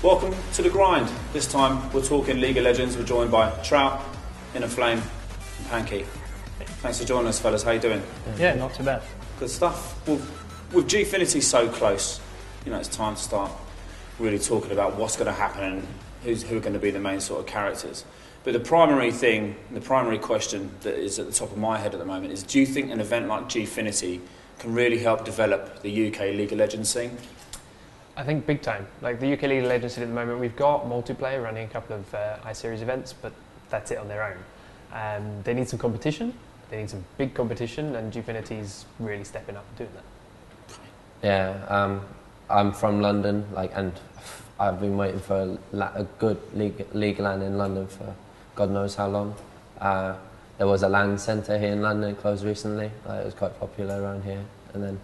Welcome to The Grind. This time we're talking League of Legends. We're joined by Trout, Innerflame and Panky. Thanks for joining us, fellas. How you doing? Yeah, not too bad. Good stuff. With Gfinity so close, you know, it's time to start really talking about what's going to happen and who are going to be the main sort of characters. But the primary thing, the primary question that is at the top of my head at the moment is, do you think an event like Gfinity can really help develop the UK League of Legends scene? I think big time. Like the UK League of Legends at the moment, we've got multiplayer running a couple of I-Series events, but that's it on their own. They need some competition. They need some big competition, and Gfinity's really stepping up and doing that. Yeah, I'm from London, and I've been waiting for a good league LAN in London for God knows how long. There was a LAN centre here in London, it closed recently. It was quite popular around here, and then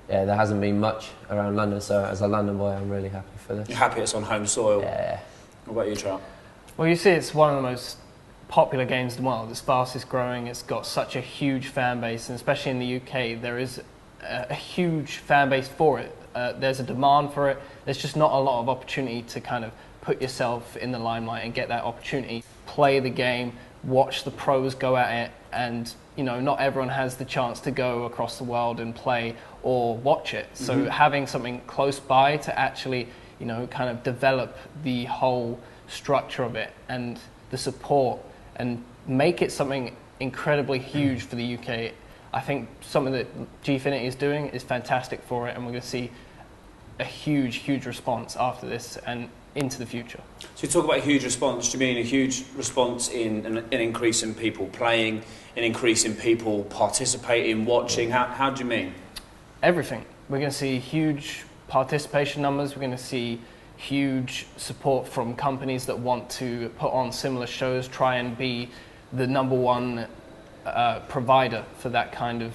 there hasn't been much around London. So as a London boy, I'm really happy for this. You're happy it's on home soil? Yeah. What about you, Trout? Well, you see, it's one of the most popular games in the world. It's fastest growing. It's got such a huge fan base, and especially in the UK, there is a huge fan base for it. There's a demand for it. There's just not a lot of opportunity to kind of put yourself in the limelight and get that opportunity. Play the game, watch the pros go at it, and not everyone has the chance to go across the world and play or watch it. So having something close by to actually, kind of develop the whole structure of it and the support and make it something incredibly huge for the UK. I think something that Gfinity is doing is fantastic for it, and we're going to see a huge response after this and into the future. So you talk about a huge response. Do you mean a huge response in an increase in people playing, an increase in people participating, watching? How do you mean? Everything. We're going to see huge participation numbers. We're going to see huge support from companies that want to put on similar shows, try and be the #1 provider for that kind of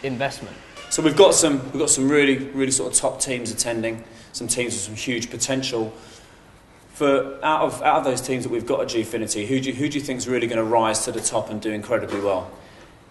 investment. So we've got some really sort of top teams attending, some teams with some huge potential. Out of those teams that we've got at Gfinity, who do you think is really going to rise to the top and do incredibly well?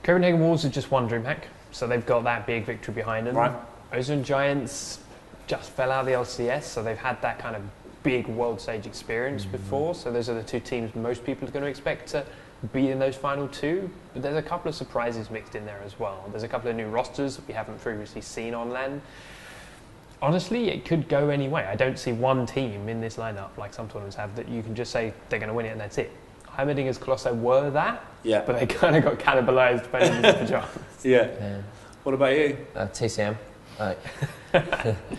Copenhagen Wolves have just won DreamHack, so they've got that big victory behind them. Right. Ozone Giants just fell out of the LCS, so they've had that kind of big world stage experience before. So those are the two teams most people are going to expect to be in those final two. But there's a couple of surprises mixed in there as well. There's a couple of new rosters that we haven't previously seen on LAN. Honestly, it could go any way. I don't see one team in this lineup, like some tournaments have, that you can just say they're going to win it and that's it. Heimerdinger Colossi were that, but they kind of got cannibalised by the pajamas. Yeah. What about you? TCM.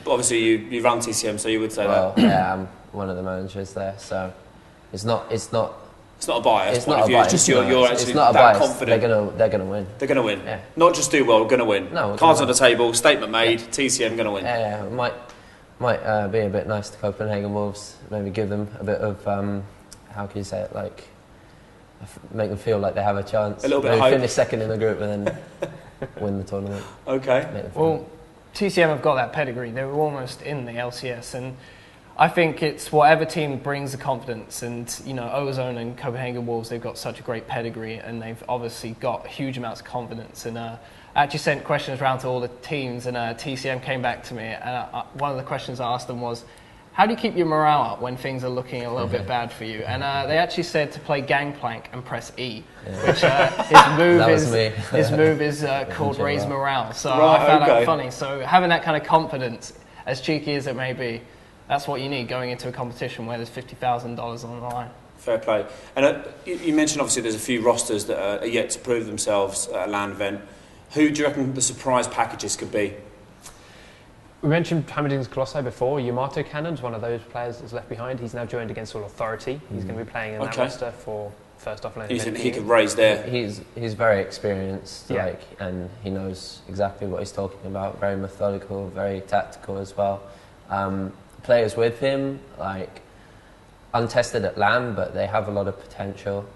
Obviously, you run TCM, so you would say that. Yeah, I'm one of the managers there, so it's not a bias. It's not a bias. It's just you're actually it's not that a bias. confident. They're gonna win. They're gonna win. Yeah. Not just do well, gonna win. No. Cards on the table. Statement made. TCM gonna win. Yeah. Might be a bit nice to Copenhagen Wolves. Maybe give them a bit of how can you say it? Make them feel like they have a chance. A little bit of hope. Finish second in the group and then win the tournament. Okay. Well, TCM have got that pedigree. They were almost in the LCS, and I think it's whatever team brings the confidence. And Ozone and Copenhagen Wolves, they've got such a great pedigree, and they've obviously got huge amounts of confidence. And I actually sent questions around to all the teams, and TCM came back to me, and one of the questions I asked them was, how do you keep your morale up when things are looking a little bit bad for you? And they actually said to play Gangplank and press E, which his move is called Raise Morale. So I found that funny. So having that kind of confidence, as cheeky as it may be, that's what you need going into a competition where there's $50,000 on the line. Fair play. And you mentioned obviously there's a few rosters that are yet to prove themselves at a LAN event. Who do you reckon the surprise packages could be? We mentioned Heimerdinger Colossi before. Yamato Cannon's one of those players that's left behind. He's now joined against All Authority. He's going to be playing in that roster for first offlane. He could raise there. He's very experienced, and he knows exactly what he's talking about. Very methodical, very tactical as well. Players with him, untested at LAN, but they have a lot of potential.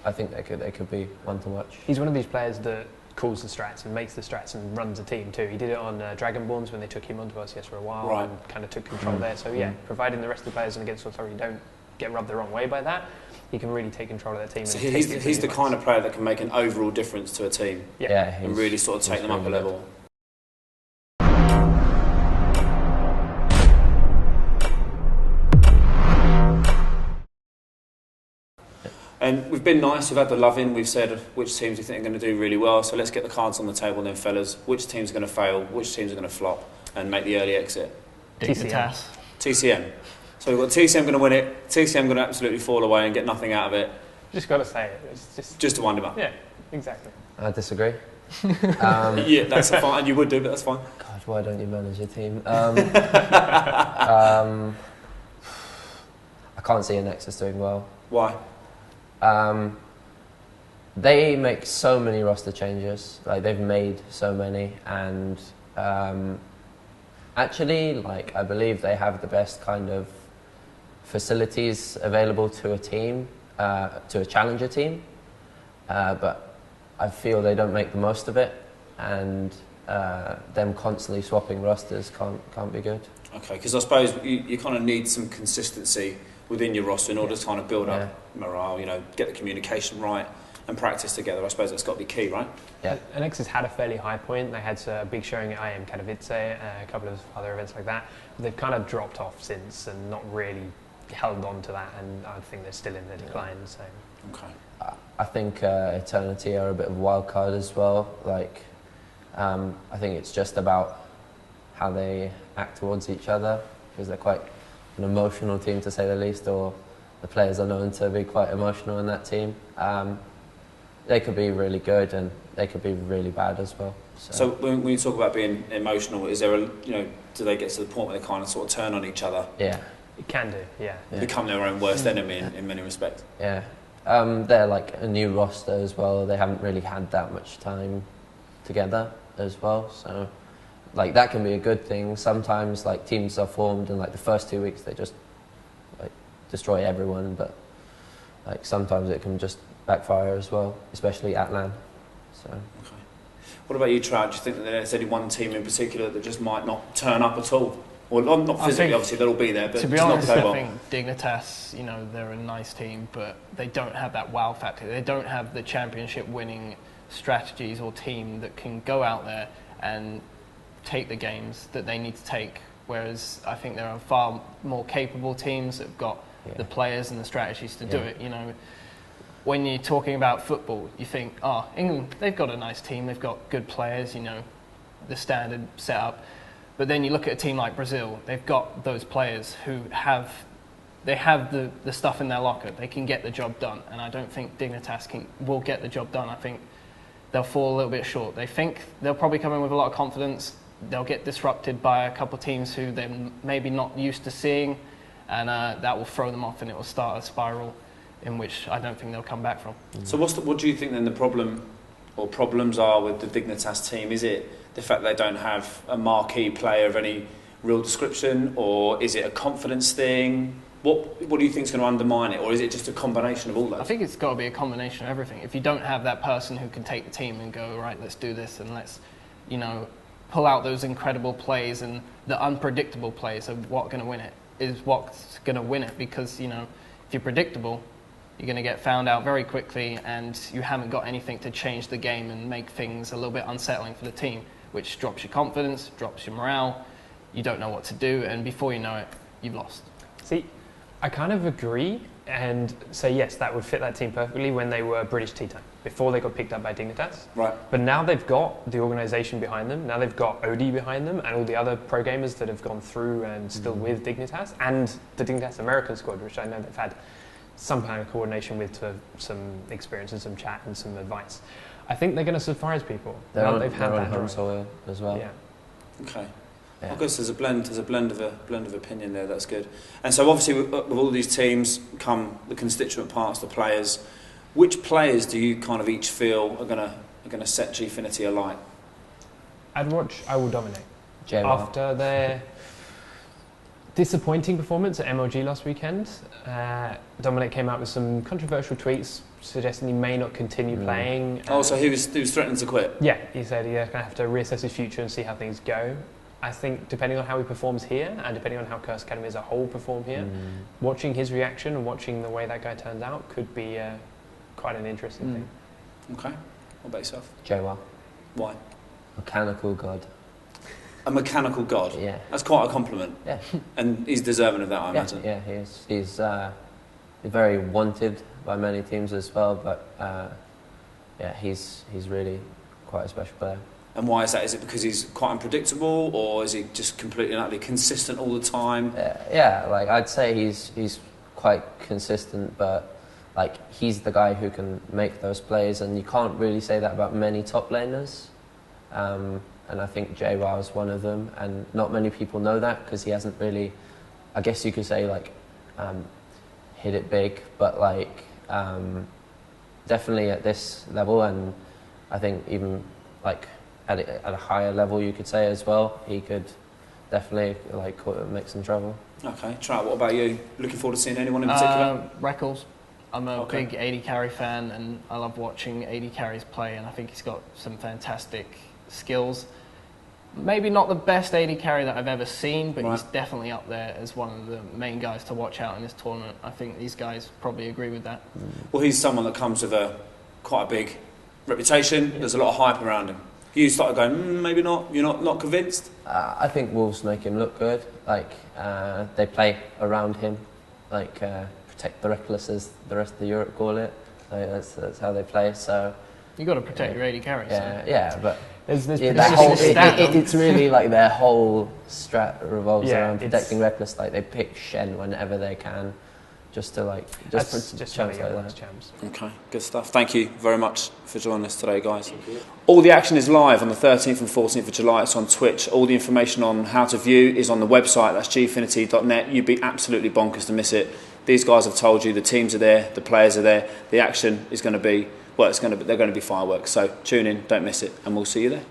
I think they could be one to watch. He's one of these players that calls the strats and makes the strats and runs a team too. He did it on Dragonborns when they took him onto LCS for a while and kind of took control there. So providing the rest of the players and against Authority don't get rubbed the wrong way by that, he can really take control of their team. So he's the kind of player that can make an overall difference to a team. And really sort of take them up a level. And we've been nice, we've had the love-in, we've said which teams we think are going to do really well, so let's get the cards on the table then, fellas. Which teams are going to fail, which teams are going to flop, and make the early exit? TCM. TCM. So we've got TCM going to win it, TCM going to absolutely fall away and get nothing out of it. Just got to say it. It's just to wind him up. Yeah, exactly. I disagree. Yeah, that's fine, and you would do, but that's fine. God, why don't you manage your team? I can't see Nexus doing well. Why? They make so many roster changes. Like, they've made so many, and actually, like, I believe they have the best kind of facilities available to a team, to a challenger team. But I feel they don't make the most of it, and them constantly swapping rosters can't be good. Okay, because I suppose you kind of need some consistency within your roster in order to kind of build up morale, you know, get the communication right and practice together. I suppose that's got to be key, right? Yeah. Alexis had a fairly high point. They had a big showing at IM Katowice, a couple of other events like that. But they've kind of dropped off since and not really held on to that, and I think they're still in the decline. So. Okay. I think Eternity are a bit of a wild card as well. Like, I think it's just about how they act towards each other, because they're quite an emotional team, to say the least, or the players are known to be quite emotional in that team. They could be really good, and they could be really bad as well. So when you talk about being emotional, is there do they get to the point where they kind of sort of turn on each other? Yeah. It can do, yeah. Become their own worst enemy in many respects. Yeah. They're like a new roster as well. They haven't really had that much time together as well, so like that can be a good thing. Sometimes like teams are formed and like the first 2 weeks they just like destroy everyone, but like sometimes it can just backfire as well, especially at LAN. So. Okay. What about you, Trout? Do you think that there's any one team in particular that just might not turn up at all? Well, not physically, obviously they'll all be there, but to be just honest, not I play well. think Dignitas, you know, they're a nice team, but they don't have that wow factor. They don't have the championship-winning strategies or team that can go out there and take the games that they need to take. Whereas I think there are far more capable teams that have got the players and the strategies to do it. You know, when you're talking about football, you think, oh, England, they've got a nice team, they've got good players, you know, the standard setup. But then you look at a team like Brazil, they've got those players who have the stuff in their locker. They can get the job done, and I don't think Dignitas will get the job done. I think they'll fall a little bit short. They think they'll probably come in with a lot of confidence. They'll get disrupted by a couple of teams who they're maybe not used to seeing, and that will throw them off, and it will start a spiral in which I don't think they'll come back from. So what do you think then the problem or problems are with the Dignitas team? Is it the fact they don't have a marquee player of any real description, or is it a confidence thing? What do you think is going to undermine it, or is it just a combination of all those? I think it's got to be a combination of everything. If you don't have that person who can take the team and go, right, let's do this, and let's, you know, pull out those incredible plays and the unpredictable plays of what's going to win it, because, you know, if you're predictable, you're going to get found out very quickly, and you haven't got anything to change the game and make things a little bit unsettling for the team, which drops your confidence, drops your morale. You don't know what to do, and before you know it, you've lost. See, I kind of agree and say yes, that would fit that team perfectly when they were British Tea Time, before they got picked up by Dignitas. Right. But now they've got the organisation behind them, now they've got OD behind them, and all the other pro gamers that have gone through and still with Dignitas, and the Dignitas American squad, which I know they've had some kind of coordination with, to some experience and some chat and some advice. I think they're going to surprise people. They've had that home soil as well. Yeah. Okay. Yeah. I guess there's a blend of opinion there. That's good. And so obviously with all these teams come the constituent parts, the players. Which players do you kind of each feel are gonna set Gfinity alight? I Will Dominate. JMR. After their disappointing performance at MLG last weekend, Dominic came out with some controversial tweets suggesting he may not continue playing. So he was threatening to quit? Yeah, he said he's going to have to reassess his future and see how things go. I think depending on how he performs here, and depending on how Curse Academy as a whole perform here, watching his reaction and watching the way that guy turns out could be quite an interesting thing. Okay. What about yourself? JWA. Why? Mechanical god. A mechanical god? Yeah. That's quite a compliment. Yeah. And he's deserving of that, I imagine. Yeah, he is. He's very wanted by many teams as well. But yeah, he's really quite a special player. And why is that? Is it because he's quite unpredictable, or is he just completely and utterly consistent all the time? Yeah, like I'd say he's quite consistent, but like he's the guy who can make those plays, and you can't really say that about many top laners. And I think J-Wow is one of them, and not many people know that because he hasn't really, I guess you could say, like hit it big, but like definitely at this level, and I think even like at a higher level, you could say as well, he could definitely like make some trouble. Okay, Trout, what about you? Looking forward to seeing anyone in particular? Reckles. I'm a big AD Carry fan, and I love watching AD Carries play, and I think he's got some fantastic skills. Maybe not the best AD Carry that I've ever seen, but he's definitely up there as one of the main guys to watch out in this tournament. I think these guys probably agree with that. Well, he's someone that comes with quite a big reputation. There's a lot of hype around him. You started going, maybe not. You're not convinced? I think Wolves make him look good. Like they play around him, like protect the reckless, as the rest of Europe call it. That's how they play. So you got to protect your AD carries. Yeah, but there's it's really like their whole strat revolves around protecting reckless. Like they pick Shen whenever they can, just to like just chance like that. Okay, good stuff. Thank you very much for joining us today, guys. All the action is live on the 13th and 14th of July. It's on Twitch. All the information on how to view is on the website. That's gfinity.net. You'd be absolutely bonkers to miss it. These guys have told you the teams are there, the players are there. The action is going to be, they're going to be fireworks. So tune in, don't miss it, and we'll see you there.